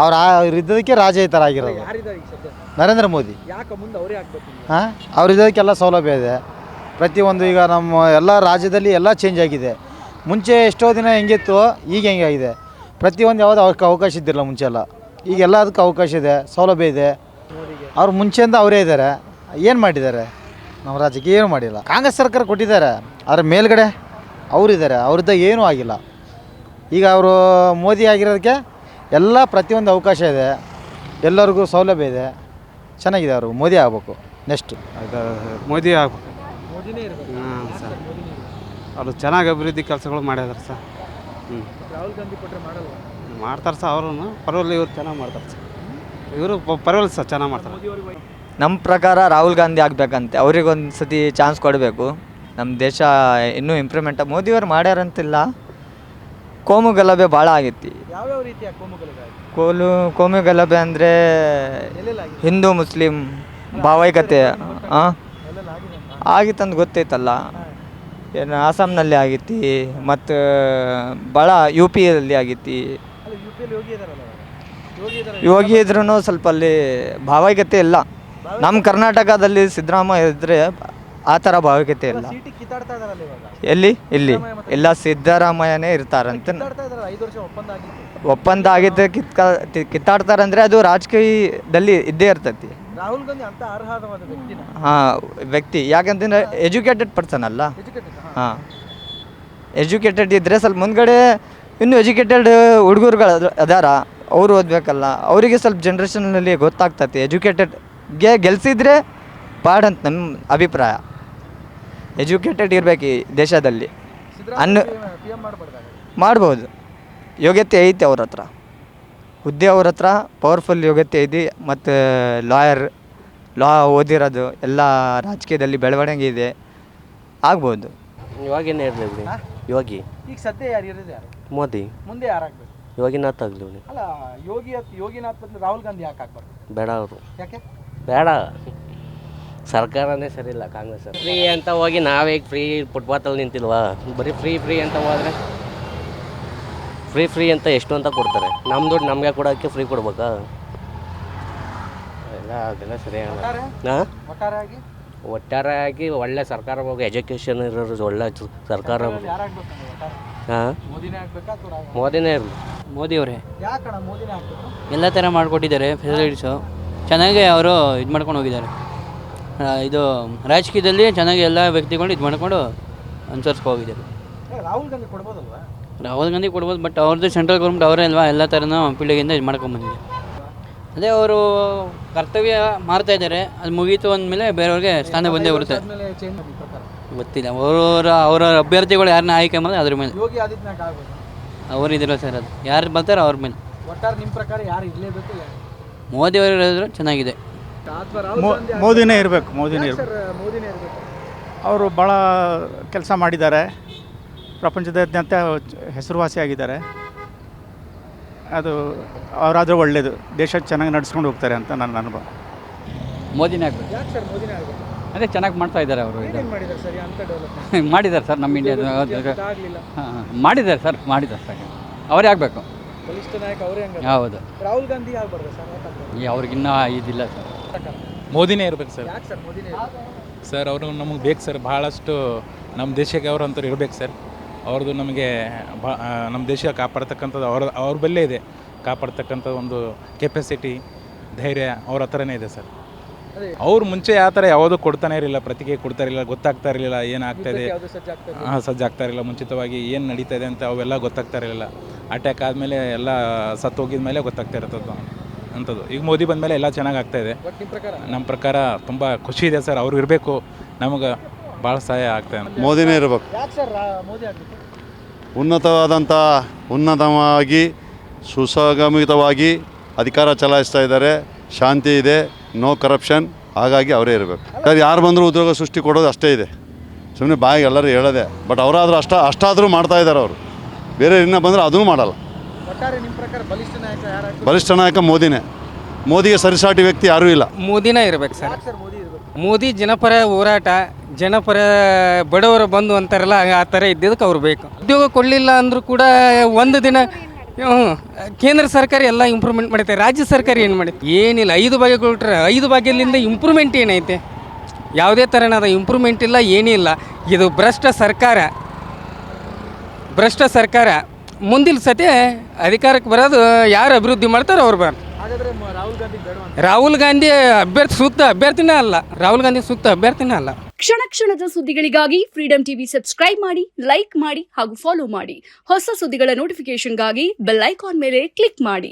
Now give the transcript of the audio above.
ಅವ್ರು ಇದ್ದದಕ್ಕೆ ರಾಜ ಈ ಥರ ಆಗಿರೋದು. ನರೇಂದ್ರ ಮೋದಿ. ಹಾಂ, ಅವ್ರು ಇದ್ದದಕ್ಕೆಲ್ಲ ಸೌಲಭ್ಯ ಇದೆ ಪ್ರತಿಯೊಂದು. ಈಗ ನಮ್ಮ ಎಲ್ಲ ರಾಜ್ಯದಲ್ಲಿ ಎಲ್ಲ ಚೇಂಜ್ ಆಗಿದೆ. ಮುಂಚೆ ಎಷ್ಟೋ ದಿನ ಹೆಂಗಿತ್ತು, ಈಗ ಹೆಂಗಾಗಿದೆ. ಪ್ರತಿಯೊಂದು ಯಾವುದೋ ಅವಕಾಶ ಇದ್ದಿರಲ್ಲ ಮುಂಚೆ ಎಲ್ಲ. ಈಗೆಲ್ಲ ಅದಕ್ಕೆ ಅವಕಾಶ ಇದೆ, ಸೌಲಭ್ಯ ಇದೆ. ಅವ್ರು ಮುಂಚೆಯಿಂದ ಅವರೇ ಇದ್ದಾರೆ. ಏನು ಮಾಡಿದ್ದಾರೆ ನಮ್ಮ ರಾಜ್ಯಕ್ಕೆ? ಏನೂ ಮಾಡಿಲ್ಲ. ಕಾಂಗ್ರೆಸ್ ಸರ್ಕಾರ ಕೊಟ್ಟಿದ್ದಾರೆ, ಅದರ ಮೇಲ್ಗಡೆ ಅವರಿದ್ದಾರೆ. ಅವ್ರದ್ದು ಏನೂ ಆಗಿಲ್ಲ. ಈಗ ಅವರು ಮೋದಿ ಆಗಿರೋದಕ್ಕೆ ಎಲ್ಲ ಪ್ರತಿಯೊಂದು ಅವಕಾಶ ಇದೆ, ಎಲ್ಲರಿಗೂ ಸೌಲಭ್ಯ ಇದೆ. ಚೆನ್ನಾಗಿದೆ. ಅವರು ಮೋದಿ ಆಗಬೇಕು ನೆಕ್ಸ್ಟು. ಮೋದಿ ಆಗಬೇಕು. ಹಾಂ ಸರ್, ಅವರು ಚೆನ್ನಾಗಿ ಅಭಿವೃದ್ಧಿ ಕೆಲಸಗಳು ಮಾಡಿದಾರೆ ಸರ್. ರಾಹುಲ್ ಗಾಂಧಿ ಕೊಟ್ಟರೆ ಮಾಡಲ್ಲ? ಮಾಡ್ತಾರೆ ಸರ್. ಅವರು ಪರವಾಗಿಲ್ಲ, ಇವ್ರು ಚೆನ್ನಾಗಿ ಮಾಡ್ತಾರೆ ಸರ್. ಇವರು ಪರವಾಗಿಲ್ಲ ಸರ್, ಚೆನ್ನಾಗಿ ಮಾಡ್ತಾರೆ. ನಮ್ಮ ಪ್ರಕಾರ ರಾಹುಲ್ ಗಾಂಧಿ ಆಗಬೇಕಂತೆ. ಅವ್ರಿಗೊಂದು ಸತಿ ಚಾನ್ಸ್ ಕೊಡಬೇಕು. ನಮ್ಮ ದೇಶ ಇನ್ನೂ ಇಂಪ್ರೂವ್ಮೆಂಟ್ ಮೋದಿಯವ್ರು ಮಾಡ್ಯಾರಂತಿಲ್ಲ. ಕೋಮು ಗಲಭೆ ಭಾಳ ಆಗೈತಿ. ಯಾವ್ಯಾವ ರೀತಿಯ ಕೋಮು ಗಲಭೆ? ಕೋಮು ಗಲಭೆ ಅಂದರೆ ಹಿಂದೂ ಮುಸ್ಲಿಂ ಭಾವೈಕ್ಯತೆ ಆಗಿತ್ತಂತ ಗೊತ್ತೈತಲ್ಲ. ಏನು ಆಸಾಮ್ನಲ್ಲಿ ಆಗೈತಿ, ಮತ್ತು ಭಾಳ ಯು ಪಿಯಲ್ಲಿ ಆಗೈತಿ. ಯೋಗಿ ಇದ್ರೂ ಸ್ವಲ್ಪ ಅಲ್ಲಿ ಭಾವೈಕ್ಯತೆ ಇಲ್ಲ. ನಮ್ಮ ಕರ್ನಾಟಕದಲ್ಲಿ ಸಿದ್ದರಾಮಯ್ಯ ಇದ್ದರೆ ಆ ಥರ ಭಾವೈಕ್ಯತೆ ಇಲ್ಲ. ಎಲ್ಲಿ ಇಲ್ಲಿ ಎಲ್ಲ ಸಿದ್ದರಾಮಯ್ಯನೇ ಇರ್ತಾರಂತ. ಒಪ್ಪಂದ ಆಗಿದ್ದರೆ ಕಿತ್ತಾಡ್ತಾರಂದರೆ ಅದು ರಾಜಕೀಯದಲ್ಲಿ ಇದ್ದೇ ಇರ್ತೈತಿ. ರಾಹುಲ್ ಗಾಂಧಿ ಅಂತ ಅರ್ಹವಾದ ವ್ಯಕ್ತಿನ? ಹಾಂ, ವ್ಯಕ್ತಿ. ಯಾಕಂತಂದರೆ ಎಜುಕೇಟೆಡ್ ಪರ್ಸನ್ ಅಲ್ಲ. ಹಾಂ, ಎಜುಕೇಟೆಡ್ ಇದ್ದರೆ ಸ್ವಲ್ಪ ಮುಂದ್ಗಡೆ ಇನ್ನೂ ಎಜುಕೇಟೆಡ್ ಹುಡುಗರುಗಳು ಅದಾರ, ಅವರು ಓದಬೇಕಲ್ಲ. ಅವರಿಗೆ ಸ್ವಲ್ಪ ಜನ್ರೇಷನ್ನಲ್ಲಿ ಗೊತ್ತಾಗ್ತೈತಿ. ಎಜುಕೇಟೆಡ್ಗೆ ಗೆಲ್ಸಿದ್ರೆ ಪಾಡಂತ ನಮ್ಮ ಅಭಿಪ್ರಾಯ. ಎಜುಕೇಟೆಡ್ ಇರಬೇಕು ಈ ದೇಶದಲ್ಲಿ. ಮಾಡ್ಬೋದು, ಯೋಗ್ಯತೆ ಐತಿ ಅವ್ರ ಹತ್ರ. ಹುದ್ದೆ ಅವ್ರ ಹತ್ರ ಪವರ್ಫುಲ್ ಯೋಗ್ಯತೆ ಐತಿ. ಮತ್ತು ಲಾ ಓದಿರೋದು ಎಲ್ಲ ರಾಜಕೀಯದಲ್ಲಿ ಬೆಳವಣಿಗೆ ಇದೆ, ಆಗ್ಬೋದು. ಇವಾಗೇನೇ ಇರಲಿ ಯೋಗಿ. ಈಗ ಸದ್ಯ ಯಾರು ಇರೋದು? ಯಾರು? ಮೋದಿ. ಮುಂದೆ ಯಾರಾಗಬೇಕು? ಯೋಗಿನಾಥ್ ಆಗಲಿ. ಅಲ್ಲ, ಯೋಗಿನಾಥ್ ಬಂದು ರಾಹುಲ್ ಗಾಂಧಿ ಯಾಕೆ ಆಗ್ಬಾರ್ದು? ಬೇಡ ಅವರು. ಯಾಕೆ ಬೇಡ? ಸರ್ಕಾರನೇ ಸರಿ ಇಲ್ಲ ಕಾಂಗ್ರೆಸ್. ಫ್ರೀ ಅಂತ ಹೋಗಿ ನಾವೀಗ ಫ್ರೀ ಫುಟ್ಪಾತಲ್ಲಿ ನಿಂತಿಲ್ವಾ? ಬರೀ ಫ್ರೀ ಅಂತ ಹೋದರೆ ಫ್ರೀ ಅಂತ ಎಷ್ಟು ಅಂತ ಕೊಡ್ತಾರೆ. ನಮ್ಮ ದುಡ್ಡು ನಮಗೆ ಕೊಡೋಕ್ಕೆ ಫ್ರೀ ಕೊಡ್ಬೇಕಾ? ಅದೆಲ್ಲ ಸರಿ ಆಗಲ್ಲ. ಒಟ್ಟಾರೆಯಾಗಿ ಒಳ್ಳೆ ಸರ್ಕಾರ ಹೋಗಿ ಎಜುಕೇಷನ್ ಇರೋರು ಒಳ್ಳೆ ಸರ್ಕಾರ. ಹಾಂ, ಮೋದಿನೇ ಇರಲಿ. ಮೋದಿಯವರೇ. ಎಲ್ಲ ಥರ ಮಾಡಿಕೊಟ್ಟಿದ್ದಾರೆ ಫೆಸಿಲಿಟೀಸು. ಚೆನ್ನಾಗಿ ಅವರು ಇದು ಮಾಡ್ಕೊಂಡು ಹೋಗಿದ್ದಾರೆ. ಇದು ರಾಜಕೀಯದಲ್ಲಿ ಚೆನ್ನಾಗಿ ಎಲ್ಲ ವ್ಯಕ್ತಿಗಳು ಇದು ಮಾಡ್ಕೊಂಡು ಅನುಸರಿಸ್ಕೊ ಹೋಗಿದ್ದಾರೆ. ರಾಹುಲ್ ಗಾಂಧಿ ಕೊಡ್ಬೋದಲ್ವಾ? ರಾಹುಲ್ ಗಾಂಧಿ ಕೊಡ್ಬೋದು, ಬಟ್ ಅವ್ರದ್ದು ಸೆಂಟ್ರಲ್ ಗೌರ್ಮೆಂಟ್ ಅವರೇ ಅಲ್ವಾ, ಎಲ್ಲ ಥರನೂ ಪೀಳಿಗೆಯಿಂದ ಇದು ಮಾಡ್ಕೊಂಬಂದಿದೆ. ಅದೇ ಅವರು ಕರ್ತವ್ಯ ಮಾಡ್ತಾಯಿದ್ದಾರೆ, ಅದು ಮುಗೀತು ಅಂದಮೇಲೆ ಬೇರೆಯವ್ರಿಗೆ ಸ್ಥಾನ ಬಂದೇ ಬರುತ್ತೆ. ಗೊತ್ತಿಲ್ಲ, ಅವರ ಅಭ್ಯರ್ಥಿಗಳು ಯಾರನ್ನ ಆಯ್ಕೆ ಮಾಡಿದ್ರೆ ಅದ್ರ ಮೇಲೆ. ಯೋಗಿ ಆದಿತ್ಯನಾಥ್ ಆಗ್ಬೋದು. ಅವ್ರು ಇದಿಲ್ಲ ಸರ್, ಅದು ಯಾರು ಬರ್ತಾರೆ ಅವ್ರ ಮೇಲೆ. ಒಟ್ಟಾರೆ ನಿಮ್ಮ ಪ್ರಕಾರ ಯಾರು ಇರಲೇಬೇಕು? ಮೋದಿಯವರು ಇರೋದ್ರು ಚೆನ್ನಾಗಿದೆ. ಮೋದಿನೇ ಇರಬೇಕು. ಮೋದಿನೇ ಇರಬೇಕು. ಅವರು ಭಾಳ ಕೆಲಸ ಮಾಡಿದ್ದಾರೆ, ಪ್ರಪಂಚದಾದ್ಯಂತ ಹೆಸರುವಾಸಿಯಾಗಿದ್ದಾರೆ. ಅದು ಅವರಾದರೂ ಒಳ್ಳೆಯದು, ದೇಶ ಚೆನ್ನಾಗಿ ನಡೆಸ್ಕೊಂಡು ಹೋಗ್ತಾರೆ ಅಂತ ನನ್ನ ಅನುಭವ. ಮೋದಿನೇ ಆಗಬೇಕು. ಯಾಕೆ ಸರ್ ಮೋದಿನೇ ಆಗಬೇಕು? ಅದೇ ಚೆನ್ನಾಗಿ ಮಾಡ್ತಾ ಇದ್ದಾರೆ ಅವರು. ಮಾಡಿದ್ದಾರೆ ಸರ್ ಅಂತ ಡೆವಲಪ್ಮೆಂಟ್ ಮಾಡಿದ್ದಾರೆ ಸರ್, ನಮ್ಮ ಇಂಡಿಯಾದ ಮಾಡಿದ್ದಾರೆ ಸರ್, ಮಾಡಿದ್ದಾರೆ ಸರ್. ಅವರೇ ಆಗಬೇಕು. ಬಲಿಷ್ಠ ನಾಯಕ ಅವರೇ. ಹೌದು. ರಾಹುಲ್ ಗಾಂಧಿ ಆಗ್ಬಾರ್ದು ಸರ್? ಅವ್ರಿಗಿನ್ನ ಇದಿಲ್ಲ ಸರ್. ಮೋದಿನೇ ಇರ್ಬೇಕು ಸರ್. ಯಾಕೆ ಸರ್ ಮೋದಿನೇ? ಸರ್ ಅವರು ನಮಗೆ ಬೇಕು ಸರ್, ಭಾಳಷ್ಟು ನಮ್ಮ ದೇಶಕ್ಕೆ ಅವ್ರ ಅಂತವ್ರು ಇರಬೇಕು ಸರ್. ಅವ್ರದ್ದು ನಮಗೆ ನಮ್ಮ ದೇಶ ಕಾಪಾಡ್ತಕ್ಕಂಥದ್ದು ಅವ್ರ ಬಲ್ಲೇ ಇದೆ. ಕಾಪಾಡ್ತಕ್ಕಂಥ ಒಂದು ಕೆಪಾಸಿಟಿ, ಧೈರ್ಯ ಅವ್ರ ಹತ್ರನೇ ಇದೆ ಸರ್. ಅವ್ರು ಮುಂಚೆ ಯಾವ ಥರ ಯಾವುದೂ ಕೊಡ್ತಾನೆ ಇರಲಿಲ್ಲ, ಪ್ರತಿಕ್ರಿಯೆ ಕೊಡ್ತಾ ಇರಲಿಲ್ಲ, ಗೊತ್ತಾಗ್ತಾ ಇರಲಿಲ್ಲ ಏನಾಗ್ತಾಯಿದೆ. ಸಜ್ಜಾಗ್ತಾ ಇರಲಿಲ್ಲ. ಮುಂಚಿತವಾಗಿ ಏನು ನಡೀತಾ ಇದೆ ಅಂತ ಅವೆಲ್ಲ ಗೊತ್ತಾಗ್ತಾ ಇರಲಿಲ್ಲ. ಅಟ್ಯಾಕ್ ಆದಮೇಲೆ ಎಲ್ಲ ಸತ್ತೋಗಿದ ಮೇಲೆ ಗೊತ್ತಾಗ್ತಾ ಇರ್ತದೆ ಅಂಥದ್ದು. ಈಗ ಮೋದಿ ಬಂದಮೇಲೆ ಎಲ್ಲ ಚೆನ್ನಾಗಿ ಆಗ್ತಾಯಿದೆ. ನಮ್ಮ ಪ್ರಕಾರ ತುಂಬ ಖುಷಿ ಇದೆ ಸರ್. ಅವ್ರು ಇರಬೇಕು, ನಮಗೆ ಭಾಳ ಸಹಾಯ ಆಗ್ತಾಯಿದೆ. ಮೋದಿನೇ ಇರಬೇಕು. ಉನ್ನತವಾಗಿ ಸುಸಂಗಮಿತವಾಗಿ ಅಧಿಕಾರ ಚಲಾಯಿಸ್ತಾ ಇದ್ದಾರೆ. ಶಾಂತಿ ಇದೆ, ನೋ ಕರಪ್ಷನ್. ಹಾಗಾಗಿ ಅವರೇ ಇರಬೇಕು. ಯಾರು ಬಂದರೂ ಉದ್ಯೋಗ ಸೃಷ್ಟಿ ಕೊಡೋದು ಅಷ್ಟೇ ಇದೆ. ಸುಮ್ಮನೆ ಬಾಯಿಗೆ ಎಲ್ಲರೂ ಹೇಳೋದೆ. ಬಟ್ ಅವರಾದರೂ ಅಷ್ಟಾದರೂ ಮಾಡ್ತಾ ಇದ್ದಾರೆ ಅವರು. ಬೇರೆ ಇನ್ನೂ ಬಂದರೆ ಅದೂ ಮಾಡಲ್ಲ. ಬಲಿಷ್ಠ ನಾಯಕ ಮೋದಿನೇ. ಮೋದಿಗೆ ಸರಿಸಾಟಿ ವ್ಯಕ್ತಿ ಯಾರೂ ಇಲ್ಲ. ಮೋದಿನೇ ಇರಬೇಕು ಸರ್. ಮೋದಿ ಜನಪರ ಹೋರಾಟ, ಜನಪರ ಬಡವರ ಬಂಧು ಅಂತಾರಲ್ಲ, ಆ ಥರ ಇದ್ದಿದ್ದಕ್ಕೆ ಅವ್ರು ಬೇಕು. ಉದ್ಯೋಗ ಕೊಡಲಿಲ್ಲ ಅಂದರೂ ಕೂಡ ಒಂದು ದಿನ ಕೇಂದ್ರ ಸರ್ಕಾರ ಎಲ್ಲ ಇಂಪ್ರೂವ್ಮೆಂಟ್ ಮಾಡೈತೆ, ರಾಜ್ಯ ಸರ್ಕಾರ ಏನು ಮಾಡೈತೆ? ಏನಿಲ್ಲ. 5 ಭಾಗ್ಯ ಕೊಟ್ಟರೆ 5 ಭಾಗ್ಯದಿಂದ ಇಂಪ್ರೂವ್ಮೆಂಟ್ ಏನೈತೆ? ಯಾವುದೇ ಥರನಾದ ಇಂಪ್ರೂವ್ಮೆಂಟ್ ಇಲ್ಲ, ಏನಿಲ್ಲ. ಇದು ಭ್ರಷ್ಟ ಸರ್ಕಾರ. ಮುಂದಿನ ಸತಿ ಅಧಿಕಾರಕ್ಕೆ ಬರೋದು ಯಾರು ಅಭಿವೃದ್ಧಿ ಮಾಡ್ತಾರೋ ಅವ್ರು ಬರ. ಹಾಗಾದ್ರೆ ರಾಹುಲ್ ಗಾಂಧಿ ಬೇಡ ಅಂತ. ರಾಹುಲ್ ಗಾಂಧಿ ಸೂಕ್ತ ಅಭ್ಯರ್ಥಿನೇ ಅಲ್ಲ. ರಾಹುಲ್ ಗಾಂಧಿ ಸೂಕ್ತ ಅಭ್ಯರ್ಥಿನೇ ಅಲ್ಲ. ಕ್ಷಣ ಕ್ಷಣದ ಸುದ್ದಿಗಳಿಗಾಗಿ ಫ್ರೀಡಂ ಟಿವಿ ಸಬ್ಸ್ಕ್ರೈಬ್ ಮಾಡಿ, ಲೈಕ್ ಮಾಡಿ ಹಾಗೂ ಫಾಲೋ ಮಾಡಿ. ಹೊಸ ಸುದ್ದಿಗಳ ನೋಟಿಫಿಕೇಶನ್ಗಾಗಿ ಬೆಲ್ ಐಕಾನ್ ಮೇಲೆ ಕ್ಲಿಕ್ ಮಾಡಿ.